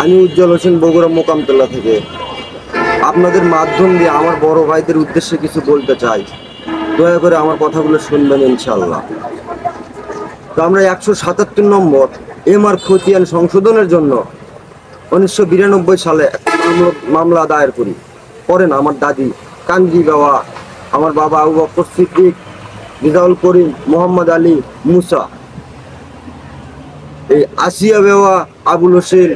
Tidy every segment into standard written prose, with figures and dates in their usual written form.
আমি উজ্জ্বল হোসেন, বগুড়া মোকামতলা থেকে আপনাদের মাধ্যম দিয়ে আমার বড় ভাইদের উদ্দেশ্যে কিছু বলতে চাই। দয়া করে আমার কথাগুলো শুনবেন ইনশাল্লাহ। তো আমরা 177 নম্বর এমআর খতিয়ান সংশোধনের জন্য 1992 সালে মামলা দায়ের করেন আমার দাদি কান্দি বাবা, আমার বাবা আবু বকর সিদ্দিক, রিজাউল করিম, মোহাম্মদ আলী, মুসা, এই আসিয়া বেওয়া, আবুল হোসেন,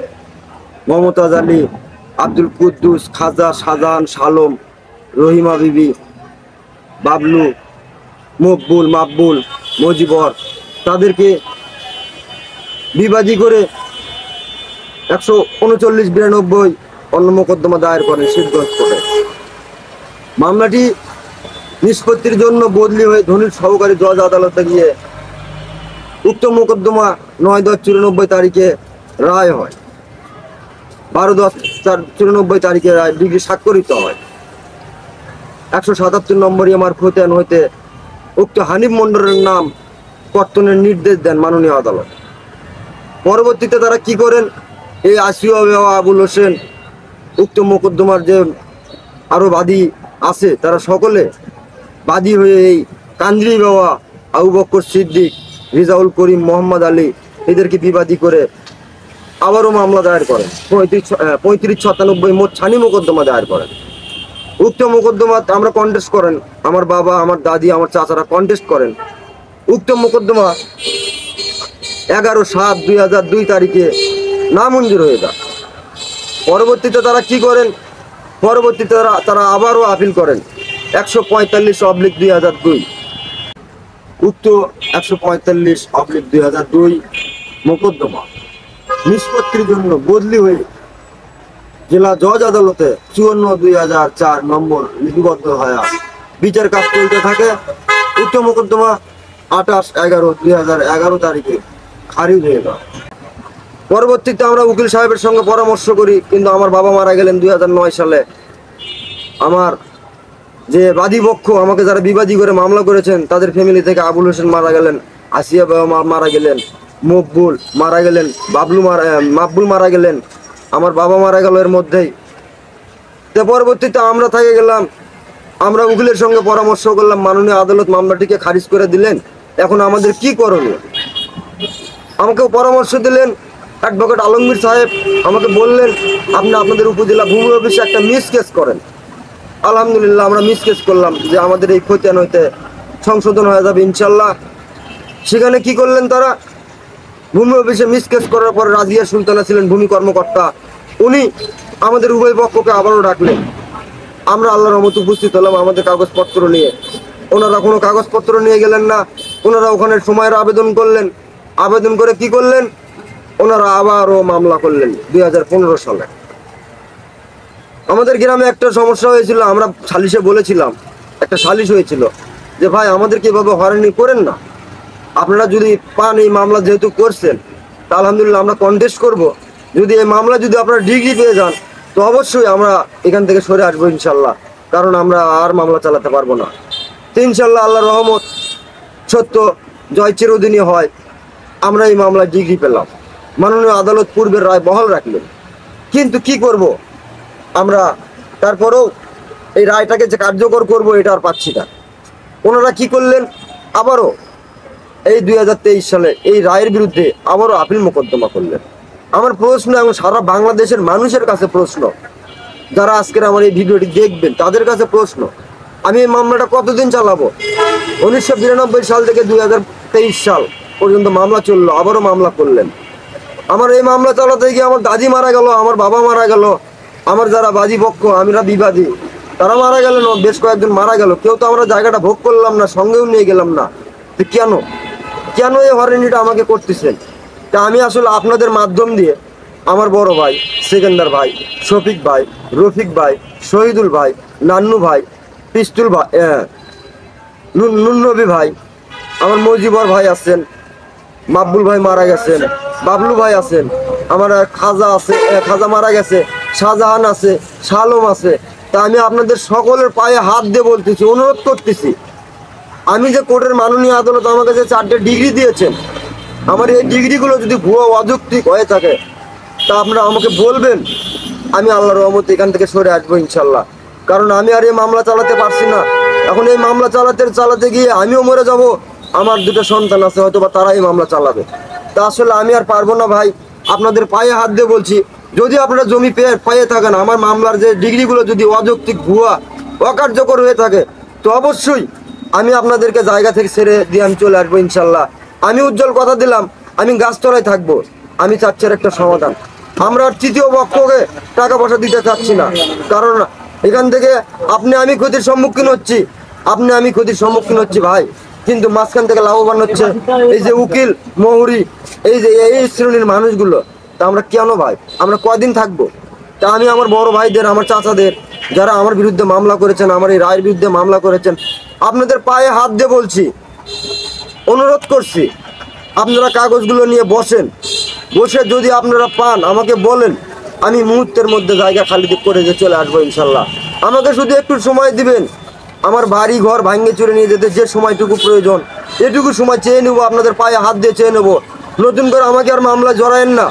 মমতাজ আলী, আব্দুল কুদ্দুস, খাজা, শাহজাহান, শালম, রহিমা বিবি, বাবলু, মকবুল, মাকবুল, মজিবর, তাদেরকে বিবাদী করে 139-92 অন্য মোকদ্দমা দায়ের করেন শিবগঞ্জ কোর্টে। মামলাটি নিষ্পত্তির জন্য বদলি হয়ে ধনির সহকারী জজ আদালতে গিয়ে উক্ত মোকদ্দমা 9/10/94 তারিখে রায় হয়। 12/10/94 তারিখে রায় ডিগ্রি স্বাক্ষরিত হয়। 177 নম্বর এমআর খতিয়ান হইতে উক্ত হানিফ মন্ডলের নাম কর্তনের নির্দেশ দেন মাননীয় আদালত। পরবর্তীতে তারা কি করেন, এই আসিয়া বেওয়া, আবুল হোসেন, উক্ত মোকদ্দমার যে আরো বাদী আছে তারা সকলে বাদী হয়ে এই কান্দ্রি বেওয়া, আবু বকর সিদ্দিক, রিজাউল করিম, মোহাম্মদ আলী এদেরকে বিবাদী করে আবারও মামলা দায়ের করেন। 35-97 মোট ছানি মোকদ্দমা দায়ের করেন। উক্ত মোকদ্দমা আমরা কন্টেস্ট করেন, আমার বাবা, আমার দাদি, আমার চাচারা কন্টেস্ট করেন। উক্ত মোকদ্দমা 11/7/2002 তারিখে নামঞ্জুর হয়ে যায়। পরবর্তীতে তারা কি করেন, পরবর্তীতে তারা আবারও আপিল করেন 145/2002। উক্ত 145/2002 মোকদ্দমা নিষ্পত্তির জন্য বদলি হয়ে জেলা জজ আদালতে 54/2004 নম্বর লিপিবদ্ধ হয়ে বিচার কাজ চলতে থাকে। উক্ত মোকদ্দমা 28/11/2011 তারিখে খারিজ হয়ে যায়। পরবর্তীতে আমরা উকিল সাহেবের সঙ্গে পরামর্শ করি, কিন্তু আমার বাবা মারা গেলেন 2009 সালে। আমার যে বাদীপক্ষ আমাকে যারা বিবাদী করে মামলা করেছেন তাদের ফ্যামিলি থেকে আবুল হোসেন মারা গেলেন, আসিয়া বেওয়া মারা গেলেন, মকবুল মারা গেলেন, মাকবুল মারা গেলেন, আমার বাবা মারা গেল এর মধ্যেই। তো পরবর্তীতে আমরা থেকে গেলাম, আমরা উকিলের সঙ্গে পরামর্শ করলাম, মাননীয় আদালত মামলাটিকে খারিজ করে দিলেন, এখন আমাদের কি করণীয়। আমাকেও পরামর্শ দিলেন অ্যাডভোকেট আলমগীর সাহেব, আমাকে বললেন আপনি আপনাদের উপজেলা ভূমি অফিসে একটা মিস কেস করেন। আলহামদুলিল্লাহ আমরা মিস কেস করলাম যে আমাদের এই খতিয়ান হইতে সংশোধন হয়ে যাবে ইনশাল্লাহ। সেখানে কি করলেন তারা, ভূমি অফিসে মিস কেস করার পর রাজিয়া সুলতানা ছিলেন ভূমি কর্মকর্তা, উনি আমাদের উভয় পক্ষকে আবারও ডাকলেন। আমরা আল্লাহর রহমতে উপস্থিত হলাম আমাদের কাগজপত্র নিয়ে। ওনারা কোনো কাগজপত্র নিয়ে গেলেন না, ওনারা ওখানে সময়ের আবেদন করলেন। আবেদন করে কি করলেন, ওনারা আবারও মামলা করলেন 2015 সালে। আমাদের গ্রামে একটা সমস্যা হয়েছিল, আমরা সালিশে বলেছিলাম, একটা সালিশ হয়েছিল যে ভাই আমাদেরকে এভাবে হয়রানি করেন না, আপনারা যদি পান এই মামলা যেহেতু করছেন তা আলহামদুলিল্লাহ আমরা কন্টেস্ট করব, যদি এই মামলা যদি আপনারা ডিগ্রি পেয়ে যান তো অবশ্যই আমরা এখান থেকে সরে আসবো ইনশাল্লাহ, কারণ আমরা আর মামলা চালাতে পারবো না। তো ইনশাল্লাহ আল্লাহর রহমত সত্য জয় চিরদিনই হয়, আমরা এই মামলায় ডিগ্রি পেলাম। মাননীয় আদালত পূর্বের রায় বহাল রাখলেন, কিন্তু কি করব আমরা, তারপরেও এই রায়টাকে যে কার্যকর করব এটা আর পাচ্ছি না। ওনারা কি করলেন, আবারও এই 2023 সালে এই রায়ের বিরুদ্ধে আবারও আপিল মোকদ্দমা করলেন। আমার প্রশ্ন এবং সারা বাংলাদেশের মানুষের কাছে প্রশ্ন, যারা আজকের আমার এই ভিডিওটি দেখবেন তাদের কাছে প্রশ্ন, আমি এই মামলাটা কতদিন চালাবো? 1992 সাল থেকে 2023 সাল পর্যন্ত মামলা চললো, আবারও মামলা করলেন। আমার এই মামলা চালাতে গিয়ে আমার দাদি মারা গেল, আমার বাবা মারা গেল, আমার যারা বাদী পক্ষ আমরা বিবাদী তারা মারা গেলেন, বেশ কয়েকজন মারা গেল, কেউ তো আমরা জায়গাটা ভোগ করলাম না, সঙ্গেও নিয়ে গেলাম না। তো কেন কেন এই হয়রানিটা আমাকে করতেছেন? তা আমি আসলে আপনাদের মাধ্যম দিয়ে আমার বড় ভাই সেকেন্দার ভাই, শফিক ভাই, রফিক ভাই, শহীদুল ভাই, নান্নু ভাই, পিস্তুল ভাই, নুননবী ভাই, আমার মজিবর ভাই আছেন, মাকবুল ভাই মারা গেছেন, বাবলু ভাই আছেন, আমার খাজা আছে, খাজা মারা গেছে, শাহজাহান আছে, শালম আছে। তা আমি আপনাদের সকলের পায়ে হাত দিয়ে বলতেছি, অনুরোধ করতেছি, আমি যে কোর্টের মাননীয় আদালত আমাকে যে 4টে ডিগ্রি দিয়েছেন, আমার এই ডিগ্রিগুলো যদি ভুয়া অযৌক্তিক হয়ে থাকে তা আপনারা আমাকে বলবেন, আমি আল্লাহর রহমতে এখান থেকে সরে আসবো ইনশাল্লাহ। কারণ আমি আর এই মামলা চালাতে পারছি না। এখন এই মামলা চালাতে গিয়ে আমিও মরে যাব, আমার দুটো সন্তান আছে, হয়তো বা তারা এই মামলা চালাবে। তা আসলে আমি আর পারবো না ভাই, আপনাদের পায়ে হাত দিয়ে বলছি, যদি আপনারা জমি পেয়ে থাকেন, আমার মামলার যে ডিগ্রিগুলো যদি অযৌক্তিক, ভুয়া, অকার্যকর হয়ে থাকে, তো অবশ্যই আমি আপনাদেরকে জায়গা থেকে ছেড়ে দিয়ে আমি চলে আসবো ইনশাল্লাহ। আমি উজ্জ্বল কথা দিলাম, আমি গাছতলায় থাকবো। আমি চাচ্ছি আর একটা সমাধান। আমরা আর তৃতীয় পক্ষকে টাকা পয়সা দিতে চাচ্ছি না, কারণ এখান থেকে আমি ক্ষতির সম্মুখীন হচ্ছি ভাই, কিন্তু মাঝখান থেকে লাভবান হচ্ছে এই যে উকিল মহুরি, এই যে এই শ্রেণীর মানুষগুলো। তা আমরা কেন ভাই, আমরা কয়দিন থাকবো? তা আমি আমার বড় ভাইদের, আমার চাচাদের, যারা আমার বিরুদ্ধে মামলা করেছেন, আমার এই রায়ের বিরুদ্ধে মামলা করেছেন, আপনাদের পায়ে হাত দিয়ে বলছি, অনুরোধ করছি, আপনারা কাগজগুলো নিয়ে বসে যদি আপনারা পান আমাকে বলেন, আমি মুহূর্তের মধ্যে জায়গা খালি করে দিয়ে চলে আসবো ইনশাল্লাহ। আমাকে শুধু একটু সময় দিবেন, আমার বাড়ি ঘর ভাঙে চুরে নিয়ে যেতে যে সময়টুকু প্রয়োজন, এটুকু সময় চেয়ে নেবো, আপনাদের পায়ে হাত দিয়ে চেয়ে নেবো। নতুন করে আমাকে আর মামলা জড়ায়েন না।